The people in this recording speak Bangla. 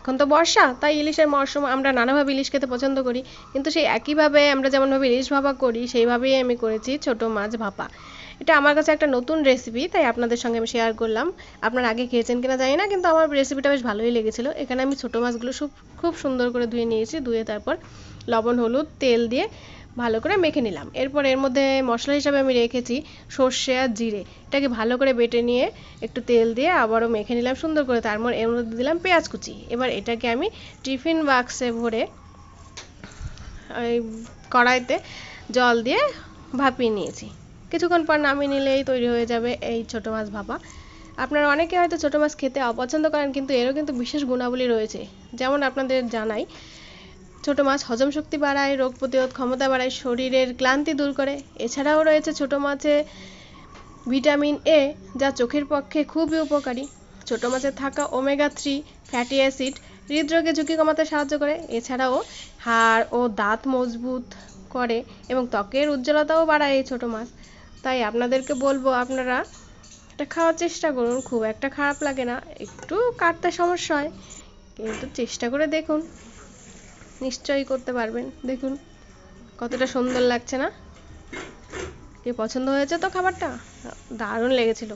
এখন তো বর্ষা, তাই ইলিশের মরশুম, আমরা নানাভাবে ইলিশ খেতে পছন্দ করি। কিন্তু সেই একইভাবে আমরা যেমনভাবে ইলিশ ভাপা করি সেইভাবেই আমি করেছি ছোট মাছ ভাপা। এটা আমার কাছে একটা নতুন রেসিপি, তাই আপনাদের সঙ্গে আমি শেয়ার করলাম। আপনারা আগে খেয়েছেন কিনা জানি না, কিন্তু আমার রেসিপিটা বেশ ভালোই লেগেছিল। এখানে আমি ছোট মাছগুলো খুব সুন্দর করে ধুয়ে নিয়েছি। ধুয়ে তারপর লবণ হলুদ তেল দিয়ে ভালো করে মেখে নিলাম। এরপর এর মধ্যে মশলা হিসাবে আমি রেখেছি সর্ষে আর জিরে। এটাকে ভালো করে বেটে নিয়ে একটু তেল দিয়ে আবারও মেখে নিলাম সুন্দর করে। তারপর এর মধ্যে দিলাম পেঁয়াজ কুচি। এবার এটাকে আমি টিফিন বাক্সে ভরে ওই কড়াইতে জল দিয়ে ভাপিয়ে নিয়েছি। কিছুক্ষণ পর নামিয়ে নিলেই তৈরি হয়ে যাবে এই ছোট মাছ ভাপা। আপনারা অনেকে হয়তো ছোট মাছ খেতে অপছন্দ করেন, কিন্তু এরও কিন্তু বিশেষ গুণাবলী রয়েছে। যেমন আপনাদের জানাই, ছোট মাছ হজম শক্তি বাড়ায়, রোগ প্রতিরোধ ক্ষমতা বাড়ায়, শরীরের ক্লান্তি দূর করে। এছাড়াও রয়েছে ছোট মাছে ভিটামিন এ, যা চোখের পক্ষে খুবই উপকারী। ছোট মাছে থাকা ওমেগা 3 ফ্যাটি অ্যাসিড হৃদরোগের ঝুঁকি কমাতে সাহায্য করে। এছাড়াও হাড় ও দাঁত মজবুত করে এবং ত্বকের উজ্জ্বলতাও বাড়ায় এই ছোট মাছ। তাই আপনাদেরকে বলবো, আপনারা এটা খাওয়ার চেষ্টা করুন। খুব একটা খারাপ লাগে না, একটু কাটতে সমস্যা হয়, কিন্তু চেষ্টা করে দেখুন, নিশ্চয়ই করতে পারবেন। দেখুন কতটা সুন্দর লাগছে না? কি পছন্দ হয়েছে তো খাবারটা? দারুণ লেগেছিল।